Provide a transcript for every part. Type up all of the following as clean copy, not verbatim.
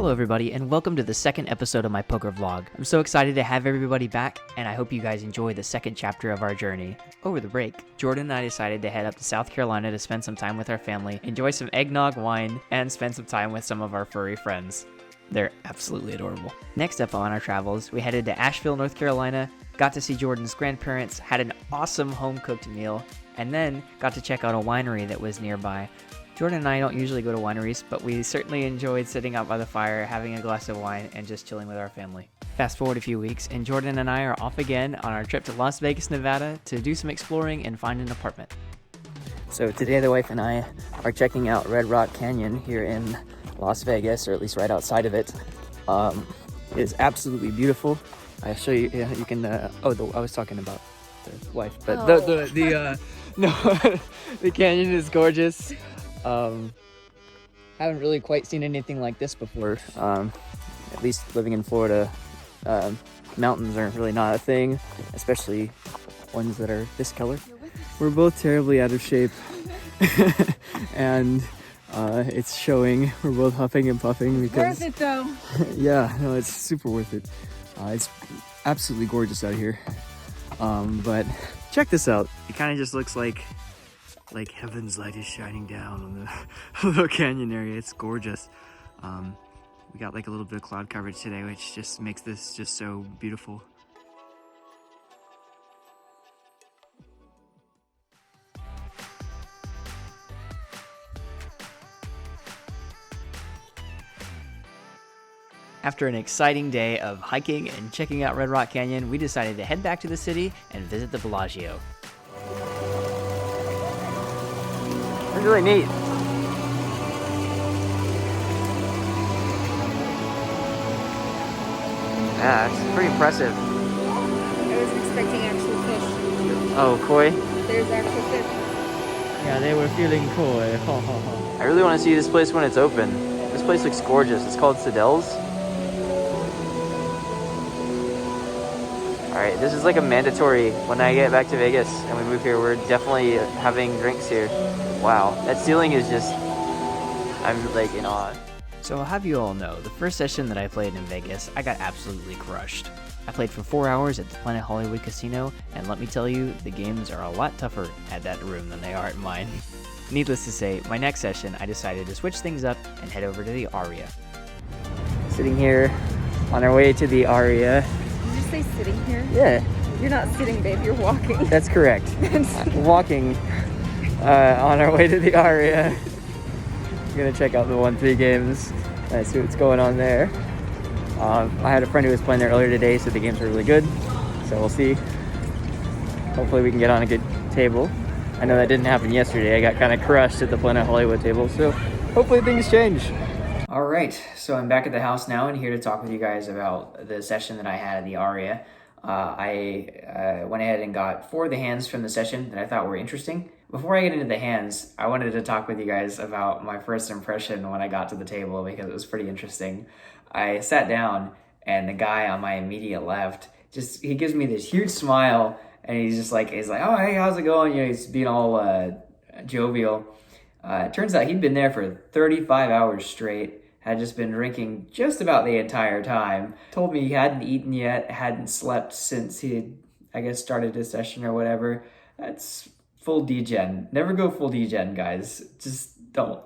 Everybody, and welcome to the second episode of my poker vlog. I'm so excited to have everybody back, and I hope you guys enjoy the second chapter of our journey. Over the break, Jordan and I decided to head up to South Carolina to spend some time with our family, enjoy some eggnog wine, and spend some time with some of our furry friends. They're absolutely adorable. Next up on our travels, we headed to Asheville, North Carolina, got to see Jordan's grandparents, had an awesome home-cooked meal, and then got to check out a winery that was nearby. Jordan and I don't usually go to wineries, but we certainly enjoyed sitting out by the fire, having a glass of wine, and just chilling with our family. Fast forward a few weeks, and Jordan and I are off again on our trip to Las Vegas, Nevada to do some exploring and find an apartment. So today the wife and I are checking out Red Rock Canyon here in Las Vegas, or at least right outside of it. It is absolutely beautiful. I'll show you, you can, I was talking about the wife, but the canyon is gorgeous. Haven't really quite seen anything like this before. At least living in Florida, mountains are really not a thing, especially ones that are this color. We're both terribly out of shape, and it's showing. We're both huffing and puffing because... Worth it though. Yeah, no, it's super worth it. It's absolutely gorgeous out here. But check this out. It kind of just looks like heaven's light is shining down on the little canyon area. It's gorgeous. We got like a little bit of cloud coverage today, which just makes this just so beautiful. After an exciting day of hiking and checking out Red Rock Canyon, we decided to head back to the city and visit the Bellagio. It's really neat. Yeah, it's pretty impressive. I was expecting actual fish. Oh, koi? There's actual fish. Yeah, they were feeling koi. I really want to see this place when it's open. This place looks gorgeous. It's called Siddell's. Alright, this is like a mandatory when I get back to Vegas and we move here. We're definitely having drinks here. Wow, that ceiling is just, I'm like in awe. So I'll have you all know, the first session that I played in Vegas, I got absolutely crushed. I played for 4 hours at the Planet Hollywood Casino, and let me tell you, the games are a lot tougher at that room than they are at mine. Needless to say, my next session, I decided to switch things up and head over to the Aria. Sitting here on our way to the Aria. Did you say sitting here? Yeah. You're not sitting, babe, you're walking. That's correct. Walking on our way to the Aria. We're gonna check out the 1-3 games and see what's going on there. I had a friend who was playing there earlier today, so the games were really good. So we'll see. Hopefully we can get on a good table. I know that didn't happen yesterday. I got kind of crushed at the Planet Hollywood table, so hopefully things change. All right, so I'm back at the house now and here to talk with you guys about the session that I had at the Aria. I went ahead and got 4 of the hands from the session that I thought were interesting. Before I get into the hands, I wanted to talk with you guys about my first impression when I got to the table because it was pretty interesting. I sat down and the guy on my immediate left, he gives me this huge smile and he's like, oh, hey, how's it going? You know, he's being all jovial. It turns out he'd been there for 35 hours straight, had just been drinking just about the entire time. Told me he hadn't eaten yet, hadn't slept since he had, I guess, started his session or whatever. That's full degen. Never go full degen, guys. Just don't.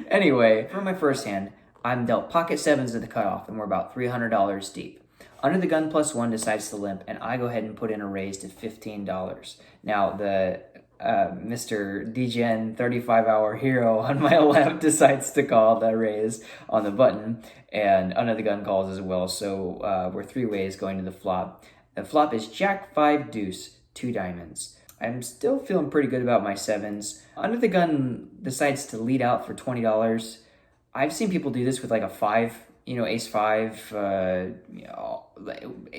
Anyway, for my first hand, I'm dealt pocket 7s at the cutoff, and we're about $300 deep. Under the gun +1 decides to limp, and I go ahead and put in a raise to $15. Now, the Mr. Degen 35-hour hero on my left decides to call the raise on the button, and under the gun calls as well, so we're 3 ways going to the flop. The flop is Jack 5 deuce, 2 diamonds. I'm still feeling pretty good about my 7s. Under the gun decides to lead out for $20. I've seen people do this with like a 5, ace 5,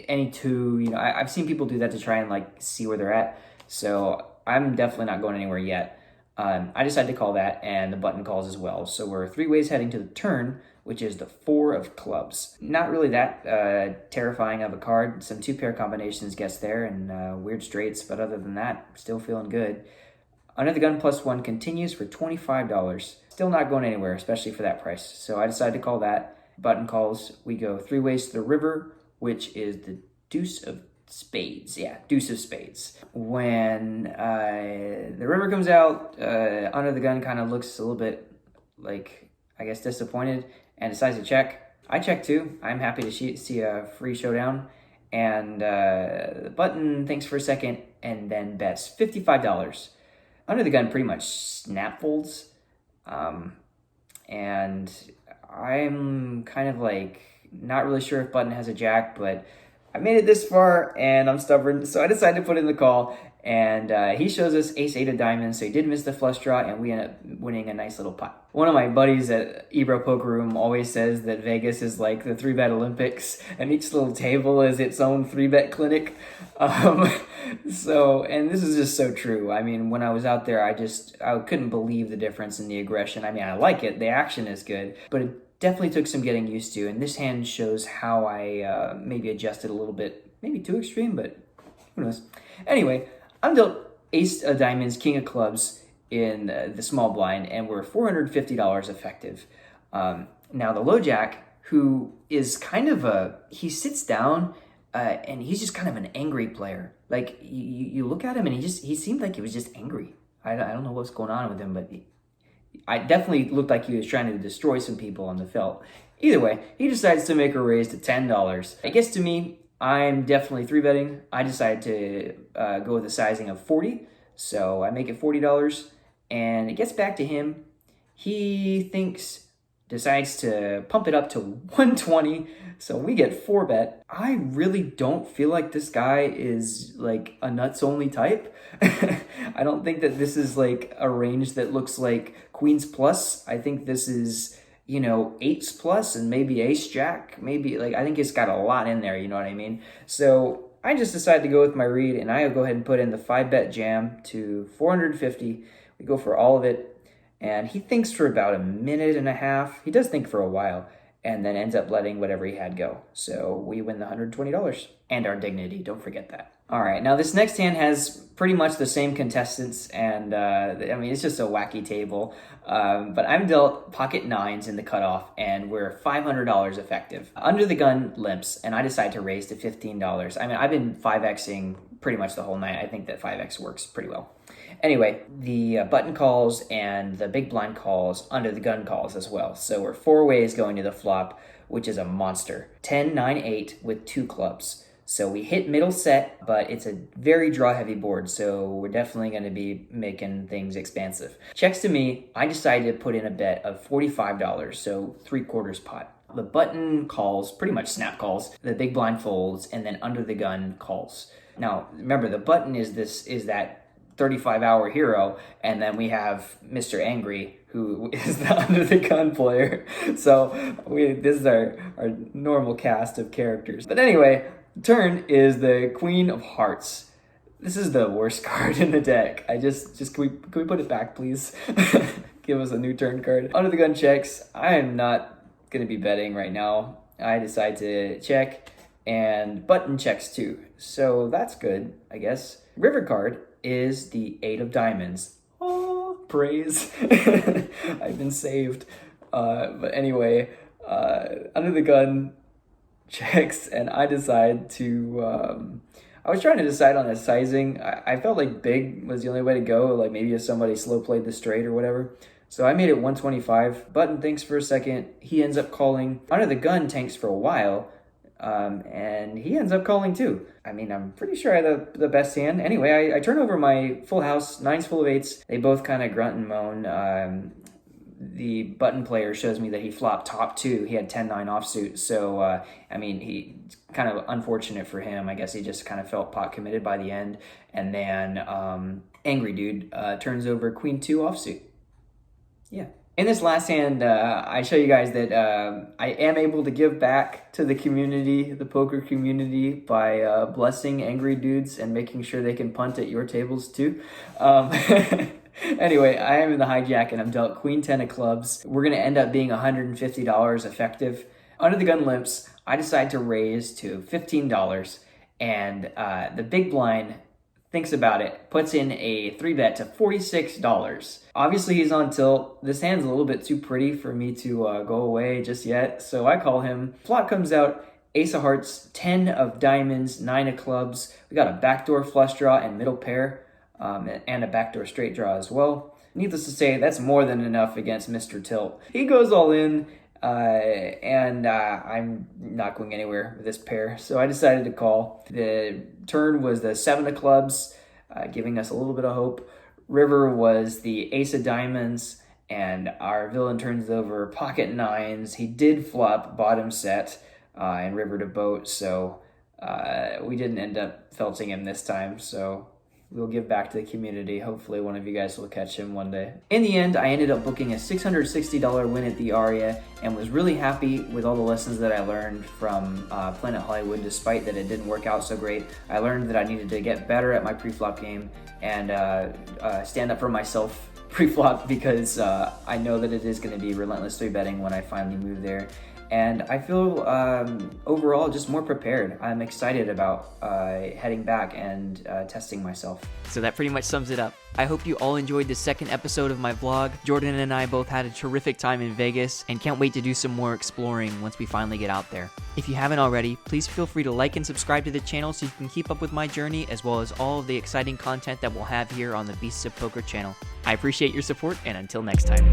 any 2, I've seen people do that to try and like see where they're at. So I'm definitely not going anywhere yet. I decided to call that, and the button calls as well. So we're 3 ways heading to the turn, which is the 4 of clubs. Not really that terrifying of a card. Some 2-pair combinations gets there, and weird straights, but other than that, still feeling good. Under the gun +1 continues for $25. Still not going anywhere, especially for that price. So I decided to call that. Button calls, we go 3 ways to the river, which is the deuce of spades. Yeah, deuce of spades. When the river comes out, under the gun kind of looks a little bit like, I guess, disappointed and decides to check. I check too. I'm happy to see a free showdown. And the button thinks for a second and then bets $55. Under the gun pretty much snap folds. And I'm kind of like not really sure if button has a jack, but I made it this far and I'm stubborn, so I decided to put in the call. And he shows us ace-8 of diamonds, so he did miss the flush draw, and we end up winning a nice little pot. One of my buddies at Ebro Poker Room always says that Vegas is like the 3-bet Olympics, and each little table is its own 3-bet clinic. And this is just so true. I mean, when I was out there, I couldn't believe the difference in the aggression. I mean, I like it. The action is good, but it definitely took some getting used to, and this hand shows how I maybe adjusted a little bit, maybe too extreme, but who knows. Anyway, I'm dealt ace of diamonds, king of clubs in the small blind, and we're $450 effective. Now the low jack, who is kind of he sits down and he's just kind of an angry player. Like you look at him and he seemed like he was just angry. I don't know what's going on with him, but I definitely looked like he was trying to destroy some people on the felt. Either way, he decides to make a raise to $10. I guess to me, I'm definitely 3-betting. I decided to go with a sizing of 40, so I make it $40, and it gets back to him. He decides to pump it up to 120, so we get 4-bet. I really don't feel like this guy is like a nuts-only type. I don't think that this is like a range that looks like queens plus. I think this is, eights plus and maybe ace jack. Maybe, I think it's got a lot in there, you know what I mean? So I just decided to go with my read, and I'll go ahead and put in the 5-bet jam to 450. We go for all of it. And he thinks for about a minute and a half. He does think for a while, and then ends up letting whatever he had go. So we win the $120 and our dignity. Don't forget that. All right, now this next hand has pretty much the same contestants, and it's just a wacky table. But I'm dealt pocket nines in the cutoff, and we're $500 effective. Under the gun limps, and I decide to raise to $15. I mean, I've been 5xing pretty much the whole night. I think that 5x works pretty well. Anyway, the button calls and the big blind calls, under the gun calls as well. So we're 4 ways going to the flop, which is a monster. 10, 9, 8 with 2 clubs. So we hit middle set, but it's a very draw-heavy board, so we're definitely going to be making things expansive. Checks to me, I decided to put in a bet of $45, so 3/4 pot. The button calls, pretty much snap calls, the big blind folds, and then under the gun calls. Now, remember, the button is that 35-hour hero, and then we have Mr. Angry, who is the under the gun player. So this is our normal cast of characters. But anyway, turn is the Queen of Hearts. This is the worst card in the deck. Can we put it back, please? Give us a new turn card. Under the gun checks. I am not gonna be betting right now. I decide to check, and button checks too. So that's good, I guess. River card is the 8 of diamonds. Oh, praise. I've been saved. But anyway, under the gun checks, and I decide to, I was trying to decide on a sizing. I felt like big was the only way to go, like maybe if somebody slow played the straight or whatever. So I made it 125. Button thinks for a second. He ends up calling. Under the gun tanks for a while. And he ends up calling too. I mean, I'm pretty sure I had the best hand. Anyway, I turn over my full house, 9's full of 8s. They both kind of grunt and moan. The button player shows me that he flopped top 2. He had 10-9 offsuit. So, he kind of unfortunate for him. I guess he just kind of felt pot committed by the end. And then Angry Dude turns over Queen 2 offsuit. Yeah. In this last hand, I show you guys that I am able to give back to the community, the poker community, by blessing Angry Dudes and making sure they can punt at your tables too. Anyway, I am in the hijack and I'm dealt queen 10 of clubs. We're going to end up being $150 effective. Under the gun limps, I decide to raise to $15, and the big blind thinks about it, puts in a 3-bet to $46. Obviously, he's on tilt. This hand's a little bit too pretty for me to go away just yet, so I call him. Flop comes out, ace of hearts, 10 of diamonds, 9 of clubs. We got a backdoor flush draw and middle pair, and a backdoor straight draw as well. Needless to say, that's more than enough against Mr. Tilt. He goes all in, and I'm not going anywhere with this pair, so I decided to call. The turn was the 7 of clubs, giving us a little bit of hope. River was the ace of diamonds, and our villain turns over pocket 9s. He did flop bottom set and river to boat, so we didn't end up felting him this time, so we'll give back to the community. Hopefully one of you guys will catch him one day. In the end, I ended up booking a $660 win at the Aria and was really happy with all the lessons that I learned from Planet Hollywood, despite that it didn't work out so great. I learned that I needed to get better at my pre-flop game and stand up for myself pre-flop, because I know that it is going to be relentless 3-betting when I finally move there. And I feel overall just more prepared. I'm excited about heading back and testing myself. So that pretty much sums it up. I hope you all enjoyed the second episode of my vlog. Jordan and I both had a terrific time in Vegas and can't wait to do some more exploring once we finally get out there. If you haven't already, please feel free to like and subscribe to the channel so you can keep up with my journey, as well as all of the exciting content that we'll have here on the Beasts of Poker channel. I appreciate your support, and until next time.